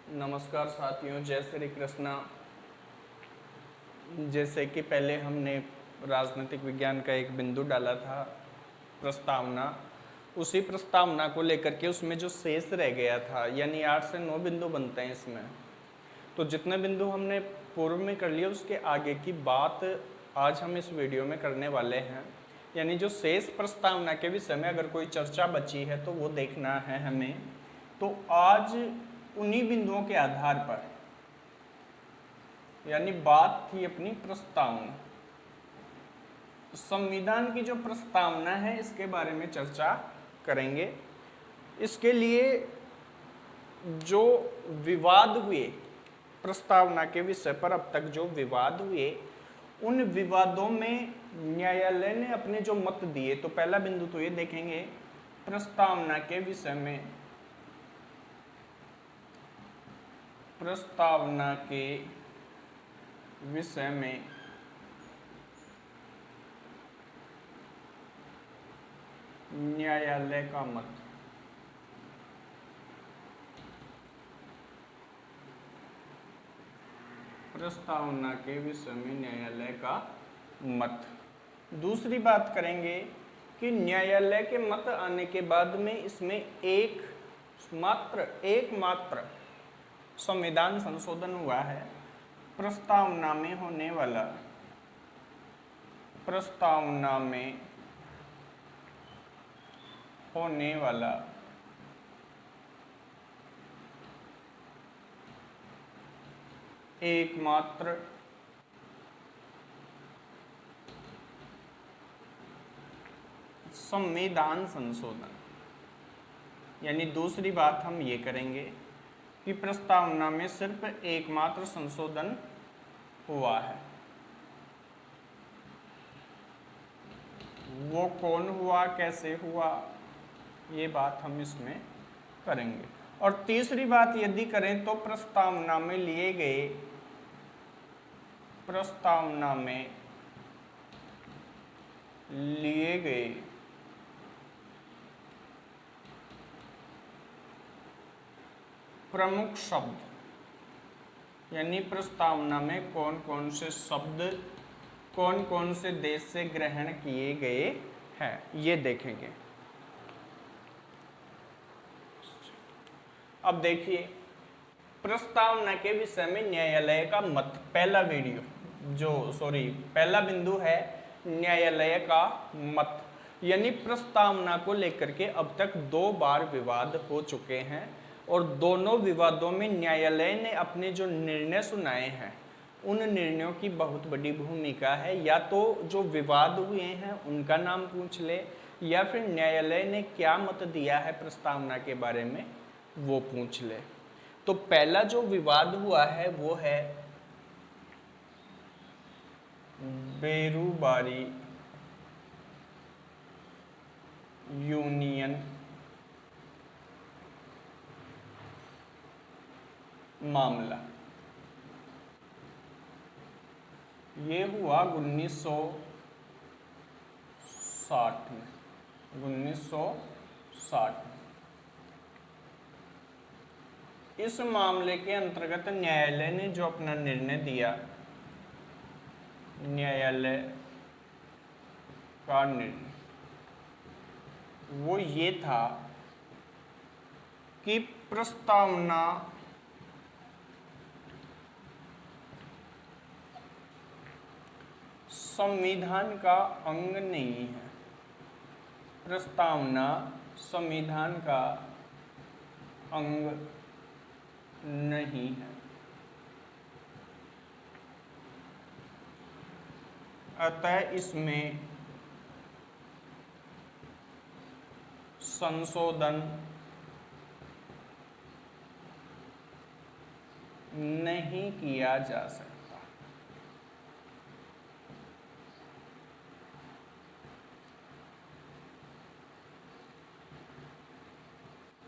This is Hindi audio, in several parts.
नमस्कार साथियों, जय श्री कृष्णा। जैसे कि पहले हमने राजनीतिक विज्ञान का एक बिंदु डाला था, प्रस्तावना। उसी प्रस्तावना को लेकर के उसमें जो शेष रह गया था, यानी 8 से 9 बिंदु बनते हैं इसमें। तो जितने बिंदु हमने पूर्व में कर लिए उसके आगे की बात आज हम इस वीडियो में करने वाले हैं। यानी जो शेष प्रस्तावना के विषय में अगर कोई चर्चा बची है तो वो देखना है हमें। तो आज उन्हीं बिंदुओं के आधार पर, यानी बात थी अपनी प्रस्तावना, संविधान की जो प्रस्तावना है इसके बारे में चर्चा करेंगे। इसके लिए जो विवाद हुए प्रस्तावना के विषय पर, अब तक जो विवाद हुए, उन विवादों में न्यायालय ने अपने जो मत दिए। तो पहला बिंदु तो ये देखेंगे, प्रस्तावना के विषय में, प्रस्तावना के विषय में न्यायालय का मत। प्रस्तावना के विषय में न्यायालय का मत। दूसरी बात करेंगे कि न्यायालय के मत आने के बाद में इसमें एकमात्र संविधान संशोधन हुआ है। प्रस्तावना में होने वाला, प्रस्तावना में होने वाला एकमात्र संविधान संशोधन। यानी दूसरी बात हम ये करेंगे कि प्रस्तावना में सिर्फ एकमात्र संशोधन हुआ है। वो कौन हुआ, कैसे हुआ, ये बात हम इसमें करेंगे। और तीसरी बात यदि करें तो प्रस्तावना में लिए गए, प्रस्तावना में लिए गए प्रमुख शब्द, यानी प्रस्तावना में कौन कौन से शब्द कौन कौन से देश से ग्रहण किए गए हैं, ये देखेंगे। अब देखिए, प्रस्तावना के विषय में न्यायालय का मत। पहला बिंदु है न्यायालय का मत। यानी प्रस्तावना को लेकर के अब तक 2 बार विवाद हो चुके हैं और दोनों विवादों में न्यायालय ने अपने जो निर्णय सुनाए हैं उन निर्णयों की बहुत बड़ी भूमिका है। या तो जो विवाद हुए हैं उनका नाम पूछ ले, या फिर न्यायालय ने क्या मत दिया है प्रस्तावना के बारे में वो पूछ ले। तो पहला जो विवाद हुआ है वो है बेरूबारी यूनियन मामला। ये हुआ 1960 में। 1960 में इस मामले के अंतर्गत न्यायालय ने जो अपना निर्णय दिया, न्यायालय का निर्णय वो ये था कि प्रस्तावना संविधान का अंग नहीं है। प्रस्तावना संविधान का अंग नहीं है। अतः इसमें संशोधन नहीं किया जा सकता।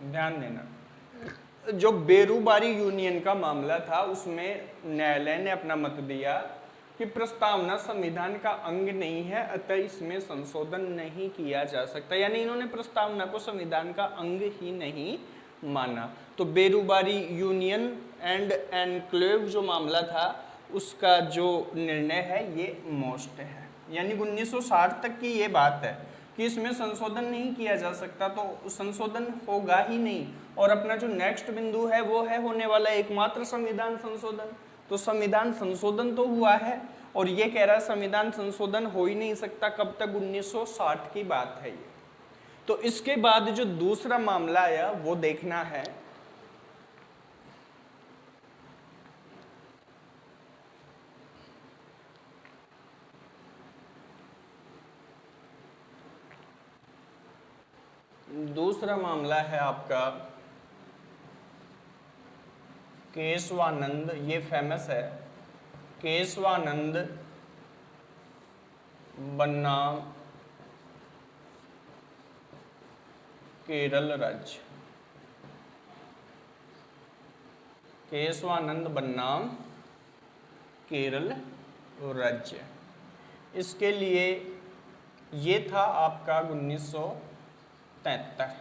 ध्यान देना, जो बेरूबारी यूनियन का मामला था उसमें न्यायालय ने अपना मत दिया कि प्रस्तावना संविधान का अंग नहीं है, अतः इसमें संशोधन नहीं किया जा सकता। यानी इन्होंने प्रस्तावना को संविधान का अंग ही नहीं माना। तो बेरूबारी यूनियन एंड एनक्लेव जो मामला था उसका जो निर्णय है ये मोस्ट है। यानी 1960 तक की ये बात है कि इसमें संशोधन नहीं किया जा सकता, तो संशोधन होगा ही नहीं। और अपना जो नेक्स्ट बिंदु है वो है होने वाला एकमात्र संविधान संशोधन। तो संविधान संशोधन तो हुआ है और ये कह रहा है संविधान संशोधन हो ही नहीं सकता, कब तक, 1960 की बात है ये। तो इसके बाद जो दूसरा मामला आया वो देखना है। दूसरा मामला है आपका केशवानंद, ये फेमस है, केशवानंद बनाम केरल राज्य। केशवानंद बनाम केरल राज्य। इसके लिए ये था आपका 1973।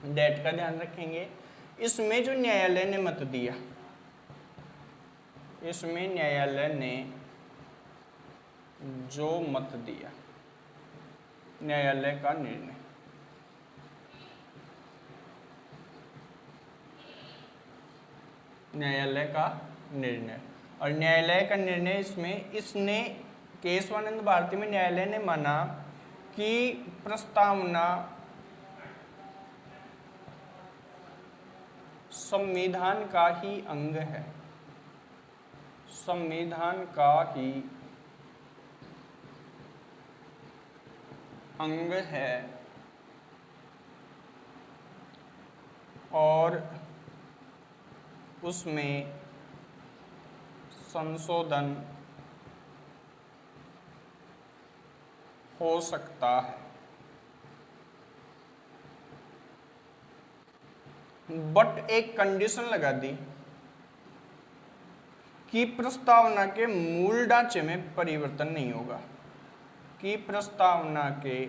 डेट का ध्यान रखेंगे। इसमें जो न्यायालय ने मत दिया, इसमें न्यायालय ने जो मत दिया, न्यायालय का निर्णय, न्यायालय का निर्णय, और न्यायालय का निर्णय इसमें इसने केशवानंद भारती में न्यायालय ने माना कि प्रस्तावना संविधान का ही अंग है, संविधान का ही अंग है और उसमें संशोधन हो सकता है, बट एक कंडीशन लगा दी कि प्रस्तावना के मूल ढांचे में परिवर्तन नहीं होगा, कि प्रस्तावना के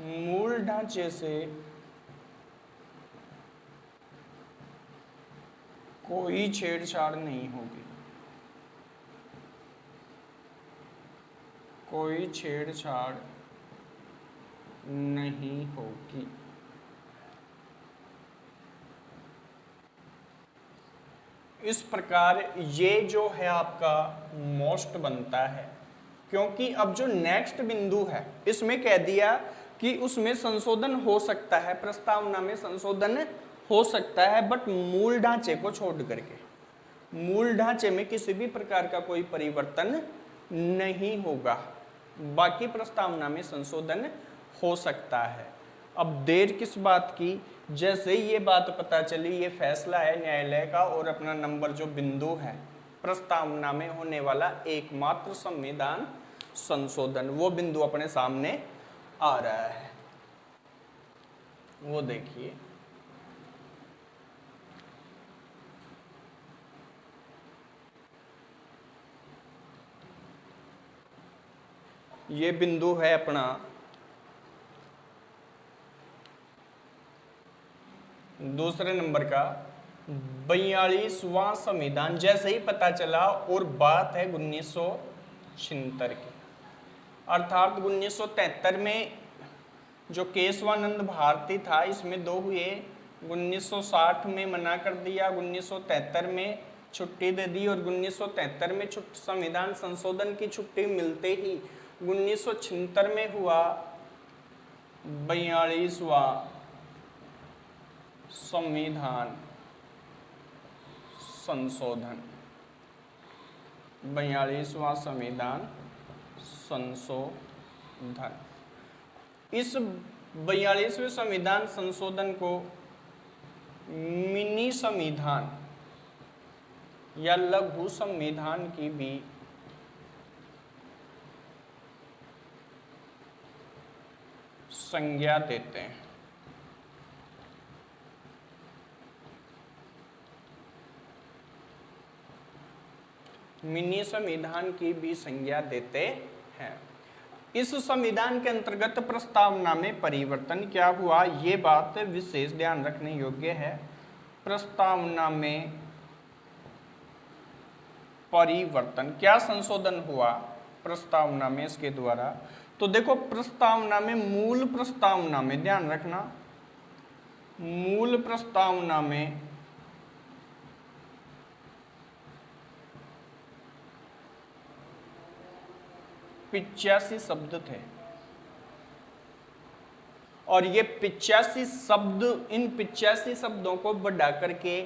मूल ढांचे से कोई छेड़छाड़ नहीं होगी, कोई छेड़छाड़ नहीं होगी। इस प्रकार ये जो है आपका मोस्ट बनता है, क्योंकि अब जो नेक्स्ट बिंदु है इसमें कह दिया कि उसमें संशोधन हो सकता है, प्रस्तावना में संशोधन हो सकता है, बट मूल ढांचे को छोड़ करके, मूल ढांचे में किसी भी प्रकार का कोई परिवर्तन नहीं होगा, बाकी प्रस्तावना में संशोधन हो सकता है। अब देर किस बात की, जैसे ये बात पता चली, ये फैसला है न्यायालय का और अपना नंबर जो बिंदु है प्रस्तावना में होने वाला एकमात्र संविधान संशोधन, वो बिंदु अपने सामने आ रहा है, वो देखिए। ये बिंदु है अपना दूसरे नंबर का 42वां संविधान। जैसे ही पता चला और बात है 1976 की, अर्थात 1973 में जो केशवानंद भारती था इसमें दो हुए, 1960 में मना कर दिया, 1973 में छुट्टी दे दी, और 1973 में संविधान संशोधन की छुट्टी मिलते ही 1976 में हुआ 42वां संविधान संशोधन, 42वां संविधान संशोधन। इस 42वें संविधान संशोधन को मिनी संविधान या लघु संविधान की भी संज्ञा देते हैं। मिनी संविधान की भी संज्ञा देते हैं। इस संविधान के अंतर्गत प्रस्तावना में परिवर्तन क्या हुआ, ये बात विशेष ध्यान रखने योग्य है। प्रस्तावना में परिवर्तन, क्या संशोधन हुआ प्रस्तावना में इसके द्वारा? तो देखो, प्रस्तावना में, मूल प्रस्तावना में, ध्यान रखना, मूल प्रस्तावना में 85 शब्द थे और ये 85 शब्द, इन 85 शब्दों को बढ़ा करके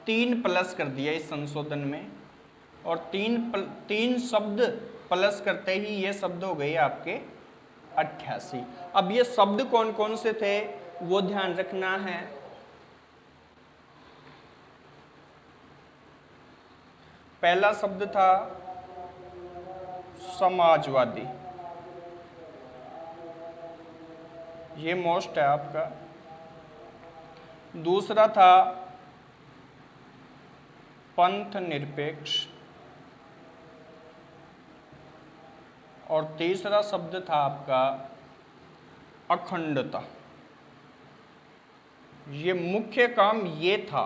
3 प्लस कर दिया इस संशोधन में, और 3 शब्द प्लस करते ही ये शब्द हो गए आपके 88। अब ये शब्द कौन कौन से थे वो ध्यान रखना है। पहला शब्द था समाजवादी, ये मोस्ट है आपका। दूसरा था पंथ निरपेक्ष, और तीसरा शब्द था आपका अखंडता। ये मुख्य काम ये था,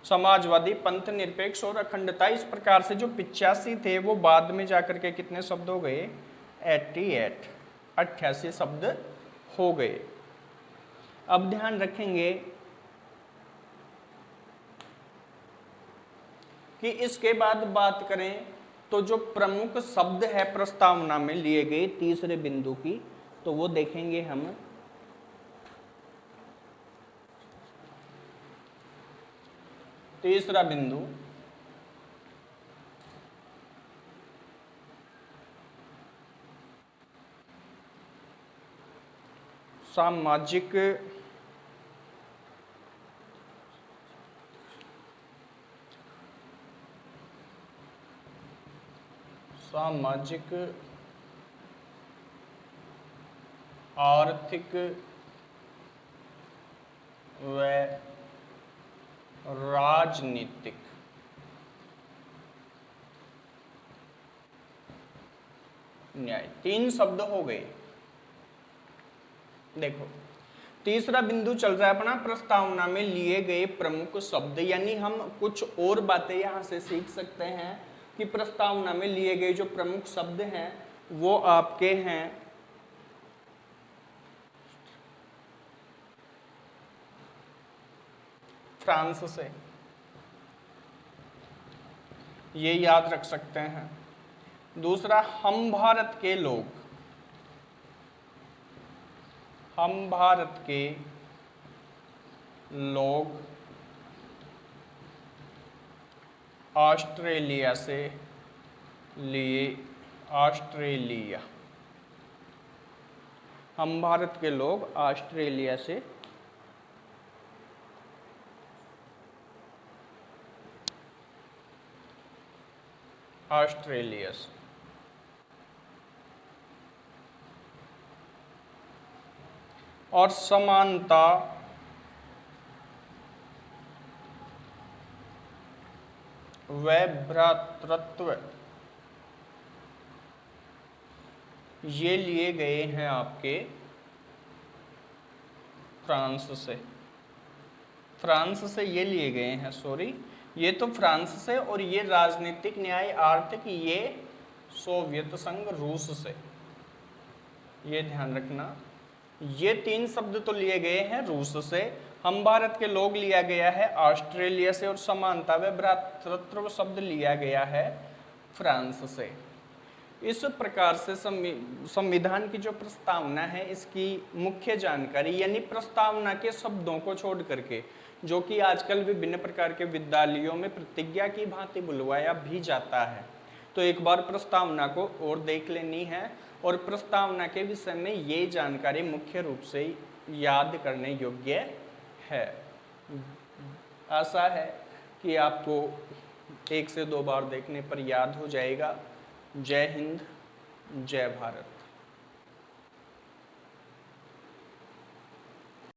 समाजवादी, पंथ निरपेक्ष और अखंडता। इस प्रकार से जो 85 थे वो बाद में जाकर के कितने शब्द हो गए, 88 शब्द हो गए। अब ध्यान रखेंगे कि इसके बाद बात करें तो जो प्रमुख शब्द है प्रस्तावना में लिए गए तीसरे बिंदु की, तो वो देखेंगे हम। तीसरा बिंदु, सामाजिक आर्थिक व राजनीतिक न्याय। 3 शब्द हो गए। देखो, तीसरा बिंदु चल रहा है अपना प्रस्तावना में लिए गए प्रमुख शब्द, यानी हम कुछ और बातें यहां से सीख सकते हैं कि प्रस्तावना में लिए गए जो प्रमुख शब्द हैं वो आपके हैं फ्रांस से, ये याद रख सकते हैं। दूसरा, हम भारत के लोग, हम भारत के लोग ऑस्ट्रेलिया से लिए, ऑस्ट्रेलिया, हम भारत के लोग ऑस्ट्रेलिया से ऑस्ट्रेलिया से। और समानता व भ्रातृत्व, ये लिए गए हैं आपके फ्रांस से, फ्रांस से ये लिए गए हैं, सॉरी, ये तो फ्रांस से, और ये राजनीतिक न्याय आर्थिक ये सोवियत संघ रूस से, ये ध्यान रखना। ये 3 शब्द तो लिए गए हैं रूस से, हम भारत के लोग लिया गया है ऑस्ट्रेलिया से, और समानता व भ्रातृत्व शब्द लिया गया है फ्रांस से। इस प्रकार से संविधान की जो प्रस्तावना है इसकी मुख्य जानकारी, यानी प्रस्तावना के शब्दों को छोड़ करके, जो कि आजकल विभिन्न प्रकार के विद्यालयों में प्रतिज्ञा की भांति बुलवाया भी जाता है, तो एक बार प्रस्तावना को और देख लेनी है। और प्रस्तावना के विषय में ये जानकारी मुख्य रूप से याद करने योग्य है। आशा है कि आपको 1 से 2 बार देखने पर याद हो जाएगा। जय हिंद, जय भारत।